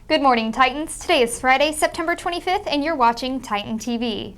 Good morning, Titans. Today is Friday, September 25th, and you're watching Titan TV.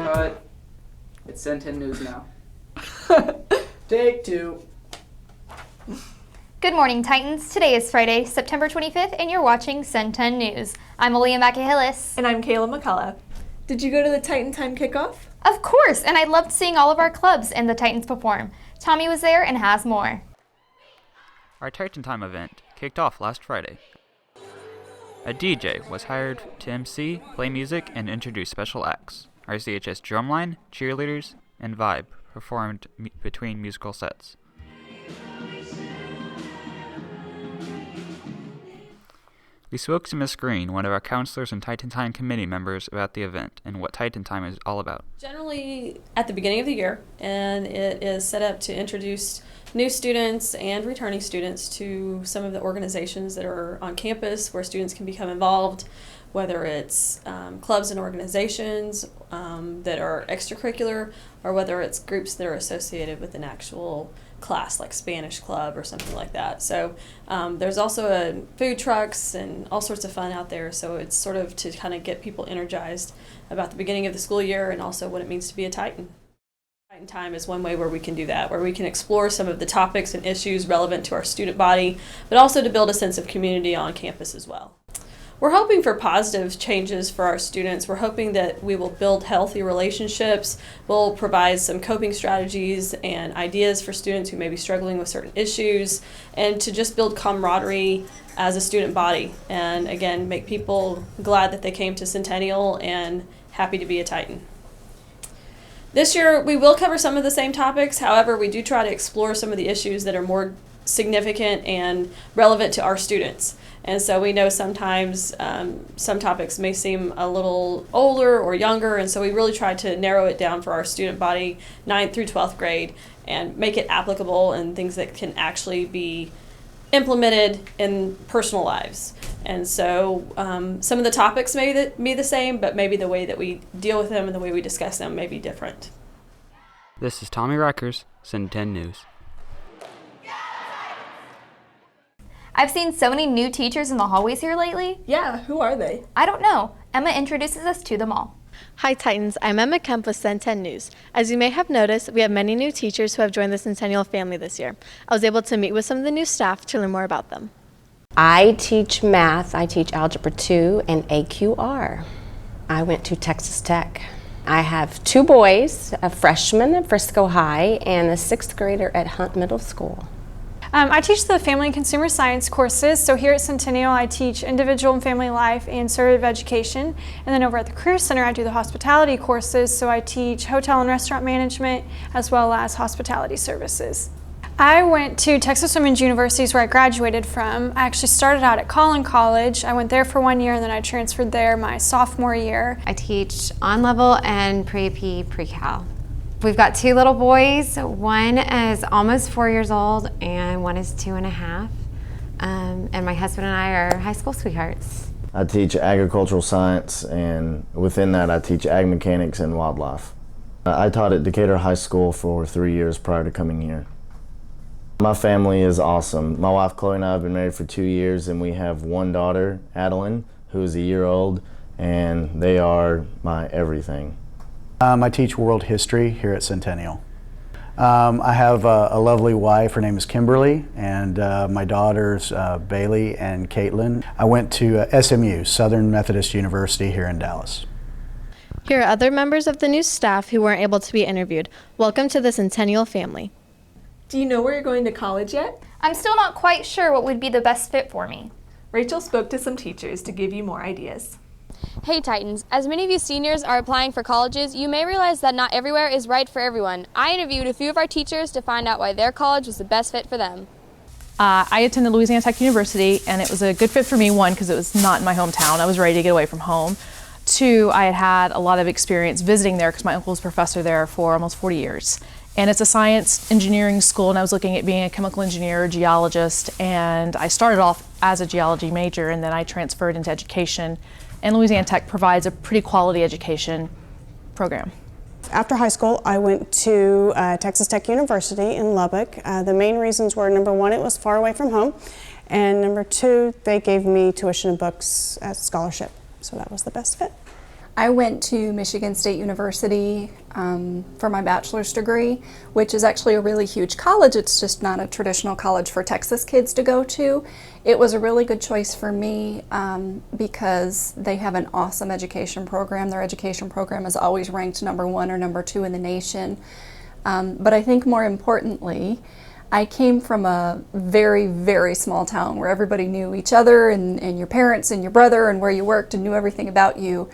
Cut. It's Cen10 News now. Take two. Good morning, Titans. Today is Friday, September 25th, and you're watching Cen10 News. I'm Aaliyah Macahillis. And I'm Kayla McCullough. Did you go to the Titan Time kickoff? Of course, and I loved seeing all of our clubs and the Titans perform. Tommy was there and has more. Our Titan Time event kicked off last Friday. A DJ was hired to MC, play music, and introduce special acts. Our CHS drumline, cheerleaders, and Vibe performed between musical sets. We spoke to Miss Green, one of our counselors and Titan Time committee members, about the event and what Titan Time is all about. Generally at the beginning of the year, and it is set up to introduce new students and returning students to some of the organizations that are on campus where students can become involved, whether it's clubs and organizations that are extracurricular, or whether it's groups that are associated with an actual class like Spanish club or something like that. So there's also food trucks and all sorts of fun out there, so it's sort of to kind of get people energized about the beginning of the school year and also what it means to be a Titan. Titan Time is one way where we can do that, where we can explore some of the topics and issues relevant to our student body, but also to build a sense of community on campus as well. We're hoping for positive changes for our students. We're hoping that we will build healthy relationships. We'll provide some coping strategies and ideas for students who may be struggling with certain issues, and to just build camaraderie as a student body. And again, make people glad that they came to Centennial and happy to be a Titan. This year, we will cover some of the same topics. However, we do try to explore some of the issues that are more significant and relevant to our students. And so we know sometimes some topics may seem a little older or younger, and so we really try to narrow it down for our student body, 9th through 12th grade, and make it applicable and things that can actually be implemented in personal lives. And so some of the topics may be the same, but maybe the way that we deal with them and the way we discuss them may be different. This is Tommy Reckers, Cen10 News. I've seen so many new teachers in the hallways here lately. Yeah, who are they? I don't know. Emma introduces us to them all. Hi Titans, I'm Emma Kemp with Cen10 News. As you may have noticed, we have many new teachers who have joined the Centennial family this year. I was able to meet with some of the new staff to learn more about them. I teach math. I teach Algebra 2 and AQR. I went to Texas Tech. I have two boys, a freshman at Frisco High and a 6th grader at Hunt Middle School. I teach the Family and Consumer Science courses, so here at Centennial I teach individual and family life and assertive education, and then over at the Career Center I do the hospitality courses, so I teach hotel and restaurant management as well as hospitality services. I went to Texas Women's University, where I graduated from. I actually started out at Collin College. I went there for 1 year and then I transferred there my sophomore year. I teach on-level and pre-P, pre-cal. We've got two little boys. One is almost 4 years old and one is 2.5. And my husband and I are high school sweethearts. I teach agricultural science, and within that I teach ag mechanics and wildlife. I taught at Decatur High School for 3 years prior to coming here. My family is awesome. My wife Chloe and I have been married for 2 years, and we have one daughter, Adeline, who is a year old, and they are my everything. I teach world history here at Centennial. I have a lovely wife. Her name is Kimberly, and my daughters Bailey and Caitlin. I went to SMU, Southern Methodist University here in Dallas. Here are other members of the new staff who weren't able to be interviewed. Welcome to the Centennial family. Do you know where you're going to college yet? I'm still not quite sure what would be the best fit for me. Rachel spoke to some teachers to give you more ideas. Hey Titans, as many of you seniors are applying for colleges, you may realize that not everywhere is right for everyone. I interviewed a few of our teachers to find out why their college was the best fit for them. I attended Louisiana Tech University, and it was a good fit for me, one, because it was not in my hometown. I was ready to get away from home. Two, I had had a lot of experience visiting there because my uncle was a professor there for almost 40 years. And it's a science engineering school, and I was looking at being a chemical engineer, geologist, and I started off as a geology major, and then I transferred into education. And Louisiana Tech provides a pretty quality education program. After high school, I went to Texas Tech University in Lubbock. The main reasons were, number one, it was far away from home, and number two, they gave me tuition and books as a scholarship, so that was the best fit. I went to Michigan State University for my bachelor's degree, which is actually a really huge college. It's just not a traditional college for Texas kids to go to. It was a really good choice for me because they have an awesome education program. Their education program is always ranked number 1 or number 2 in the nation. But I think more importantly, I came from a very, very small town where everybody knew each other and your parents and your brother and where you worked and knew everything about you.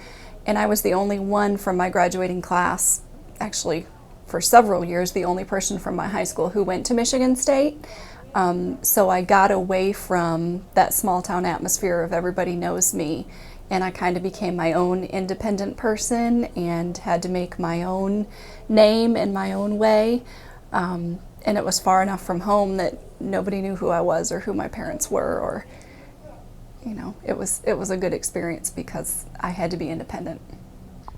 And I was the only one from my graduating class, actually for several years, the only person from my high school who went to Michigan State. So I got away from that small town atmosphere of everybody knows me, and I kind of became my own independent person and had to make my own name in my own way. And it was far enough from home that nobody knew who I was or who my parents were, or you know, it was a good experience because I had to be independent.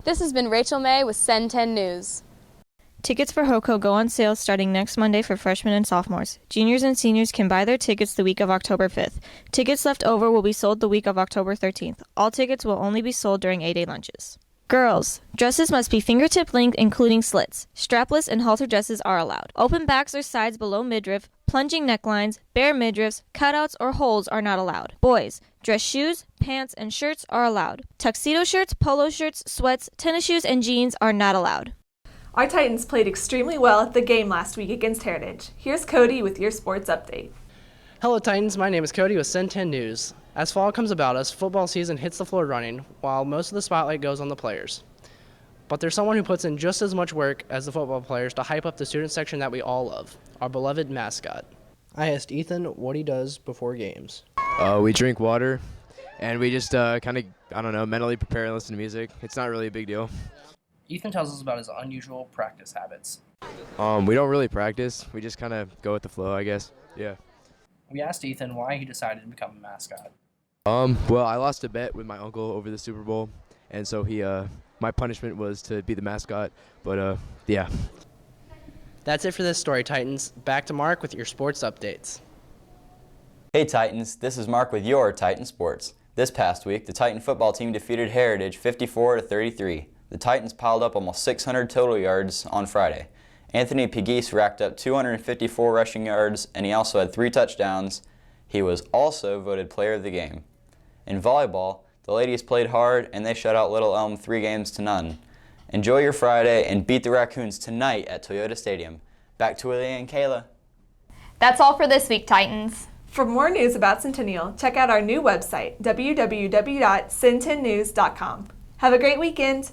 This has been Rachel May with Cen10 News. Tickets for HOCO go on sale starting next Monday for freshmen and sophomores. Juniors and seniors can buy their tickets the week of October 5th. Tickets left over will be sold the week of October 13th. All tickets will only be sold during A-Day lunches. Girls, dresses must be fingertip length including slits. Strapless and halter dresses are allowed. Open backs or sides below midriff, plunging necklines, bare midriffs, cutouts, or holes are not allowed. Boys, dress shoes, pants, and shirts are allowed. Tuxedo shirts, polo shirts, sweats, tennis shoes, and jeans are not allowed. Our Titans played extremely well at the game last week against Heritage. Here's Cody with your sports update. Hello Titans, my name is Cody with Cen10 News. As fall comes about us, football season hits the floor running, while most of the spotlight goes on the players. But there's someone who puts in just as much work as the football players to hype up the student section that we all love, our beloved mascot. I asked Ethan what he does before games. We drink water, and we just kind of, mentally prepare and listen to music. It's not really a big deal. Ethan tells us about his unusual practice habits. We don't really practice. We just kind of go with the flow, I guess. Yeah. We asked Ethan why he decided to become a mascot. Well, I lost a bet with my uncle over the Super Bowl, and so my punishment was to be the mascot, but yeah. That's it for this story, Titans. Back to Mark with your sports updates. Hey Titans, this is Mark with your Titan Sports. This past week, the Titan football team defeated Heritage 54-33. The Titans piled up almost 600 total yards on Friday. Anthony Pegues racked up 254 rushing yards, and he also had 3 touchdowns. He was also voted player of the game. In volleyball, the ladies played hard, and they shut out Little Elm 3-0. Enjoy your Friday and beat the Raccoons tonight at Toyota Stadium. Back to Willie and Kayla. That's all for this week, Titans. For more news about Centennial, check out our new website, www.cen10news.com. Have a great weekend.